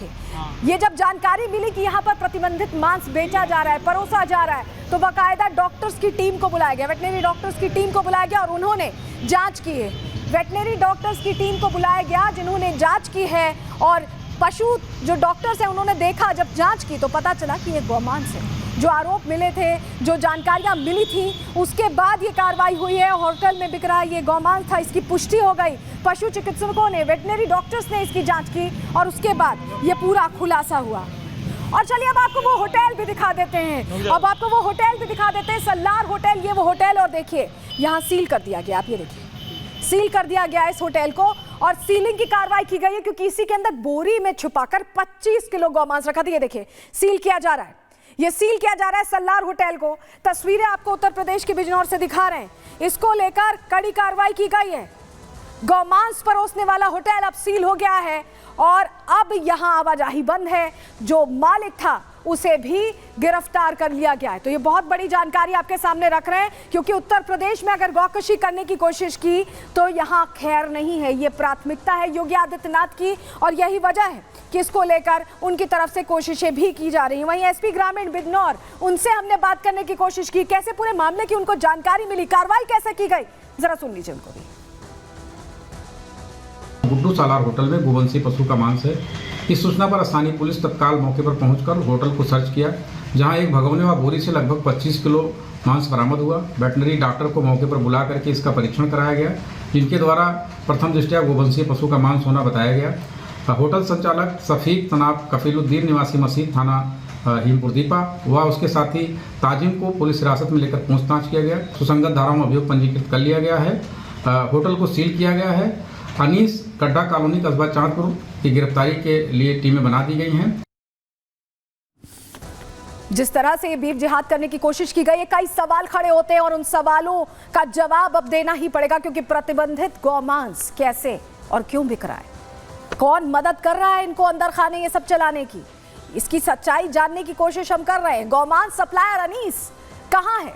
देखिए, ये जब जानकारी मिली कि यहाँ पर प्रतिबंधित मांस बेचा जा रहा है, परोसा जा रहा है, तो बाकायदा डॉक्टर्स की टीम को बुलाया गया, वेटनरी डॉक्टर्स की टीम को बुलाया गया और उन्होंने जांच की है। वेटनरी डॉक्टर्स की टीम को बुलाया गया जिन्होंने जांच की है और पशु जो डॉक्टर्स हैं उन्होंने देखा, जब जांच की तो पता चला कि ये गौमांस है। जो आरोप मिले थे, जो जानकारियां मिली थी, उसके बाद ये कार्रवाई हुई है। होटल में बिक रहा ये गौमांस था, इसकी पुष्टि हो गई। पशु चिकित्सकों ने, वेटनरी डॉक्टर्स ने इसकी जांच की और उसके बाद ये पूरा खुलासा हुआ। और चलिए अब आपको वो होटल भी दिखा देते हैं, सल्लार होटल, ये वो होटल। और देखिए यहाँ सील कर दिया गया, आप ये देखिए सील कर दिया गया इस होटल को और सीलिंग की कार्रवाई की गई है क्योंकि इसी के अंदर बोरी में छुपाकर 25 किलो गौमांस रखा था। ये देखिए सील किया जा रहा है, ये सील किया जा रहा है सल्लार होटल को। तस्वीरें आपको उत्तर प्रदेश के बिजनौर से दिखा रहे हैं। इसको लेकर कड़ी कार्रवाई की गई है। गौमांस परोसने वाला होटल अब सील हो गया है और अब यहां आवाजाही बंद है। जो मालिक था उसे भी गिरफ्तार कर लिया गया है। तो ये बहुत बड़ी जानकारी आपके सामने रख रहे हैं क्योंकि उत्तर प्रदेश में अगर गौकशी करने की कोशिश की तो यहाँ खैर नहीं है। ये प्राथमिकता है योगी आदित्यनाथ की और यही वजह है कि इसको लेकर उनकी तरफ से कोशिशें भी की जा रही हैं। वहीं एसपी ग्रामीण बिजनौर, उनसे हमने बात करने की कोशिश की, कैसे पूरे मामले की उनको जानकारी मिली, कार्रवाई कैसे की गई, जरा सुन लीजिए उनको भी। गुड्डू सालार होटल में गोवंशी पशु का मांस है। इस सूचना पर स्थानीय पुलिस तत्काल मौके पर पहुंचकर होटल को सर्च किया, जहां एक भगोने व बोरी से लगभग 25 किलो मांस बरामद हुआ। वेटनरी डॉक्टर को मौके पर बुला करके इसका परीक्षण कराया गया, जिनके द्वारा प्रथम दृष्टया गोवंशी पशु का मांस होना बताया गया। होटल संचालक शफीक तनाब कफीलुद्दीन निवासी मसीद थाना हिमपुरदीपा व उसके साथी ताजिम को पुलिस हिरासत में लेकर पूछताछ किया गया। सुसंगत धाराओं में अभियोग पंजीकृत कर लिया गया है। होटल को सील किया गया है। अनीस गड्ढा कॉलोनी कस्बा चांदपुर की गिरफ्तारी के लिए टीमें बना दी गई हैं। जिस तरह से ये बीफ जिहाद करने की कोशिश की गई है, कई सवाल खड़े होते हैं और उन सवालों का जवाब अब देना ही पड़ेगा क्योंकि प्रतिबंधित गौमांस कैसे और क्यों बिक रहा है, कौन मदद कर रहा है इनको अंदर खाने ये सब चलाने की, इसकी सच्चाई जानने की कोशिश हम कर रहे हैं। गौमांस सप्लायर अनीस कहाँ है,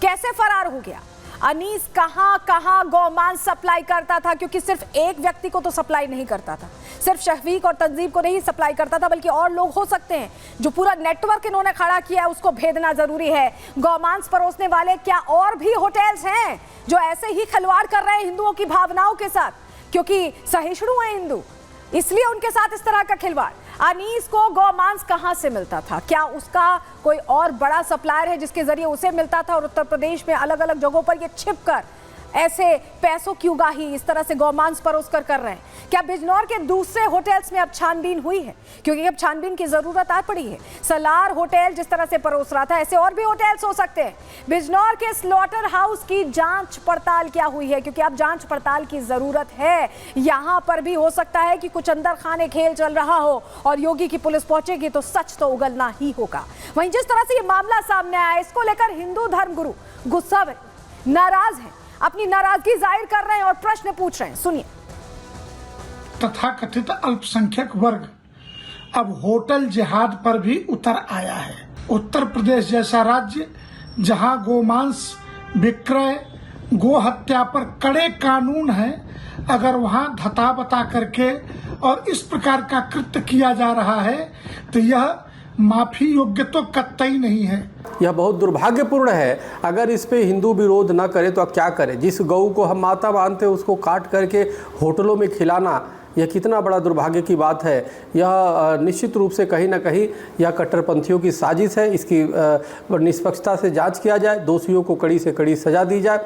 कैसे फरार हो गया, अनीस कहां गौमांस सप्लाई करता था, क्योंकि सिर्फ एक व्यक्ति को तो सप्लाई नहीं करता था, सिर्फ शफीक और तंजीब को नहीं सप्लाई करता था, बल्कि और लोग हो सकते हैं। जो पूरा नेटवर्क इन्होंने खड़ा किया है उसको भेदना जरूरी है। गौमांस परोसने वाले क्या और भी होटल्स हैं जो ऐसे ही खिलवाड़ कर रहे हैं हिंदुओं की भावनाओं के साथ, क्योंकि सहिष्णु है हिंदू, इसलिए उनके साथ इस तरह का खिलवाड़। अनीस को गौमांस कहां से मिलता था, क्या उसका कोई और बड़ा सप्लायर है जिसके जरिए उसे मिलता था और उत्तर प्रदेश में अलग अलग जगहों पर ये छिपकर ऐसे पैसों की उगाही इस तरह से गौमांस परोसकर कर रहे हैं। क्या बिजनौर के दूसरे होटल्स में अब छानबीन हुई है, क्योंकि अब छानबीन की जरूरत आ पड़ी है। सलार होटल जिस तरह से परोस रहा था ऐसे और भी होटल्स हो सकते हैं। बिजनौर के स्लॉटर हाउस की जांच पड़ताल क्या हुई है, क्योंकि अब जांच पड़ताल की जरूरत है। यहां पर भी हो सकता है कि कुछ अंदर खाने खेल चल रहा हो और योगी की पुलिस पहुंचेगी तो सच तो उगलना ही होगा। वहीं जिस तरह से ये मामला सामने आया, इसको लेकर हिंदू धर्मगुरु गुस्सा में, नाराज हैं, अपनी नाराजगी जाहिर कर रहे हैं और प्रश्न पूछ रहे हैं। सुनिए। तथाकथित अल्पसंख्यक वर्ग अब होटल जिहाद पर भी उतर आया है। उत्तर प्रदेश जैसा राज्य जहां गोमांस विक्रय, गो हत्या पर कड़े कानून हैं, अगर वहां धता बता करके और इस प्रकार का कृत्य किया जा रहा है तो यह माफी योग्य तो कतई नहीं है। यह बहुत दुर्भाग्यपूर्ण है। अगर इस पे हिंदू विरोध न करे तो अब क्या करें। जिस गऊ को हम माता मानते हैं उसको काट करके होटलों में खिलाना, यह कितना बड़ा दुर्भाग्य की बात है। यह निश्चित रूप से कहीं ना कहीं यह कट्टरपंथियों की साजिश है। इसकी निष्पक्षता से जांच किया जाए, दोषियों को कड़ी से कड़ी सजा दी जाए।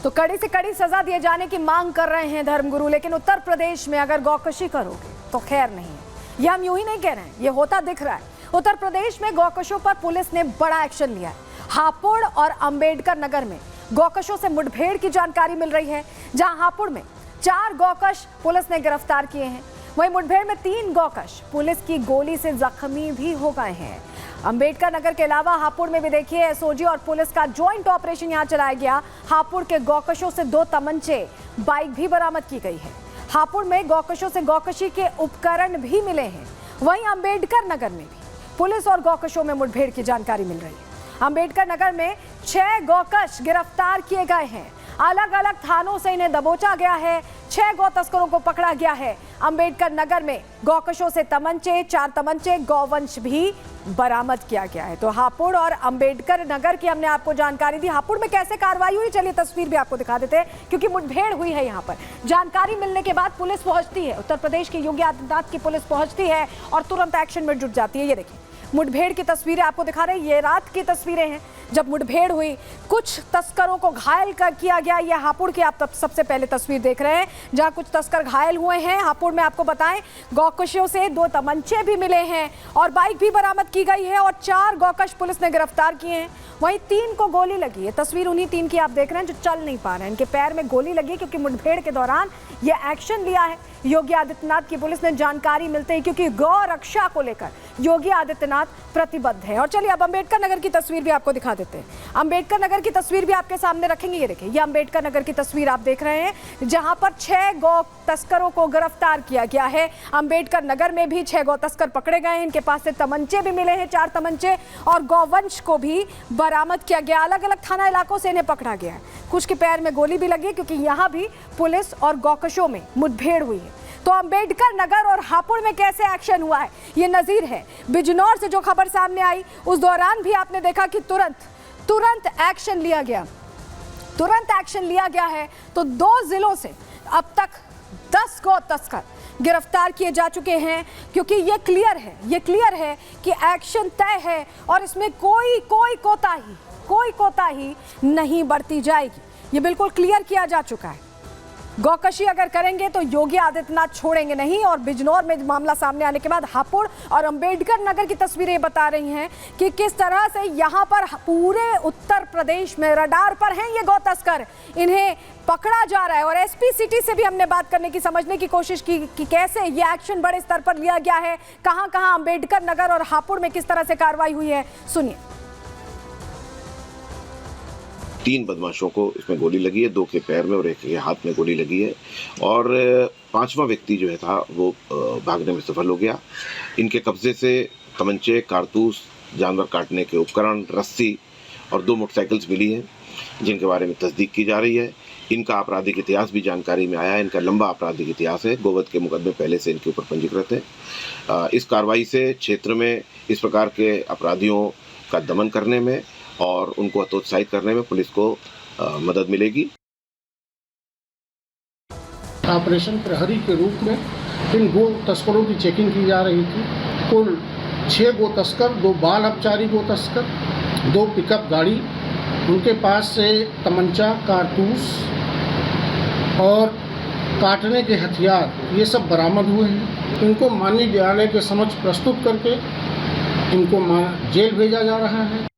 तो कड़ी से कड़ी सजा दिए जाने की मांग कर रहे हैं धर्मगुरु, लेकिन उत्तर प्रदेश में अगर गौकशी करोगे तो खैर नहीं है। ये हम यूं ही नहीं कह रहे हैं, ये होता दिख रहा है। उत्तर प्रदेश में गौकशों पर पुलिस ने बड़ा एक्शन लिया है। हापुड़ और अंबेडकर नगर में गौकशों से मुठभेड़ की जानकारी मिल रही है, जहां हापुड़ में 4 गौकश पुलिस ने गिरफ्तार किए हैं। वहीं मुठभेड़ में 3 गौकश पुलिस की गोली से जख्मी भी हो गए हैं। अंबेडकर नगर के अलावा हापुड़ में भी देखिए एसओजी और पुलिस का ज्वाइंट ऑपरेशन यहां चलाया गया। हापुड़ के गौकशों से 2 तमंचे, बाइक भी बरामद की गई है। हापुड़ में गौकशों से गौकशी के उपकरण भी मिले हैं। वहीं अंबेडकर नगर में भी पुलिस और गौकशों में मुठभेड़ की जानकारी मिल रही है। अंबेडकर नगर में 6 गौकश गिरफ्तार किए गए हैं। अलग अलग थानों से इन्हें दबोचा गया है। 6 गौ तस्करों को पकड़ा गया है। अंबेडकर नगर में गौकशों से तमंचे, 4 तमंचे, गौवंश भी बरामद किया गया है। तो हापुड़ और अंबेडकर नगर की हमने आपको जानकारी दी। हापुड़ में कैसे कार्रवाई हुई, चलिए तस्वीर भी आपको दिखा देते हैं, क्योंकि मुठभेड़ हुई है यहाँ पर। जानकारी मिलने के बाद पुलिस पहुंचती है, उत्तर प्रदेश के योगी आदित्यनाथ की पुलिस पहुंचती है और तुरंत एक्शन में जुट जाती है। ये देखिए मुठभेड़ की तस्वीरें आपको दिखा रहे हैं, ये रात की तस्वीरें हैं जब मुठभेड़ हुई। कुछ तस्करों को घायल किया गया। ये हापुड़ की आप सबसे पहले तस्वीर देख रहे हैं जहां कुछ तस्कर घायल हुए हैं। हापुड़ में आपको बताएं गौकशों से 2 तमंचे भी मिले हैं और बाइक भी बरामद की गई है और 4 गौकश पुलिस ने गिरफ्तार किए हैं। वहीं 3 को गोली लगी है। तस्वीर उन्हीं 3 की आप देख रहे हैं जो चल नहीं पा रहे हैं। इनके पैर में गोली लगी क्योंकि मुठभेड़ के दौरान ये एक्शन लिया है योगी आदित्यनाथ की पुलिस ने। जानकारी मिलते ही, क्योंकि गौ रक्षा को लेकर योगी आदित्यनाथ प्रतिबद्ध है। और चलिए अब अंबेडकर नगर की तस्वीर भी आपको दिखा देते हैं। अंबेडकर नगर की तस्वीर भी आपके सामने रखेंगे। ये देखिए ये अंबेडकर नगर की तस्वीर आप देख रहे हैं जहां पर 6 गौ तस्करों को गिरफ्तार किया गया है। अंबेडकर नगर में भी 6 गौ तस्कर पकड़े गए हैं। इनके पास से तमंचे भी मिले हैं, 4 तमंचे, और गौवंश को भी बरामद किया गया। अलग अलग थाना इलाकों से इन्हें पकड़ा गया है। कुछ के पैर में गोली भी लगी क्योंकि यहाँ भी पुलिस और गौकशों में मुठभेड़ हुई है। तो अंबेडकर नगर और हापुड़ में कैसे एक्शन हुआ है ये नजीर है। बिजनौर से जो खबर सामने आई उस दौरान भी आपने देखा कि तुरंत एक्शन लिया गया। तुरंत एक्शन लिया गया है। तो 2 जिलों से अब तक 10 गौ तस्कर गिरफ्तार किए जा चुके हैं, क्योंकि ये क्लियर है कि एक्शन तय है और इसमें कोई कोताही नहीं बरती जाएगी। ये बिल्कुल क्लियर किया जा चुका है। गौकशी अगर करेंगे तो योगी आदित्यनाथ छोड़ेंगे नहीं। और बिजनौर में मामला सामने आने के बाद हापुड़ और अंबेडकर नगर की तस्वीरें बता रही हैं कि किस तरह से यहाँ पर पूरे उत्तर प्रदेश में रडार पर हैं ये गौ तस्कर। इन्हें पकड़ा जा रहा है। और एसपी सिटी से भी हमने बात करने की, समझने की कोशिश की कि कैसे ये एक्शन बड़े स्तर पर लिया गया है, कहां अंबेडकर नगर और हापुड़ में किस तरह से कार्रवाई हुई है, सुनिए। 3 बदमाशों को इसमें गोली लगी है, 2 के पैर में और 1 के हाथ में गोली लगी है। और 5वां व्यक्ति जो है था वो भागने में सफल हो गया। इनके कब्जे से तमंचे, कारतूस, जानवर काटने के उपकरण, रस्सी और 2 मोटरसाइकिल्स मिली हैं, जिनके बारे में तस्दीक की जा रही है। इनका आपराधिक इतिहास भी जानकारी में आया है। इनका लंबा आपराधिक इतिहास है। गोवध के मुकदमे पहले से इनके ऊपर पंजीकृत है। इस कार्रवाई से क्षेत्र में इस प्रकार के अपराधियों का दमन करने में और उनको हतोत्साहित करने में पुलिस को मदद मिलेगी। ऑपरेशन प्रहरी के रूप में इन गो तस्करों की चेकिंग की जा रही थी। कुल 6 गो तस्कर, 2 बाल अपचारी गो तस्कर, 2 पिकअप गाड़ी, उनके पास से तमंचा, कारतूस और काटने के हथियार ये सब बरामद हुए हैं। इनको माननीय न्यायालय के समक्ष प्रस्तुत करके इनको जेल भेजा जा रहा है।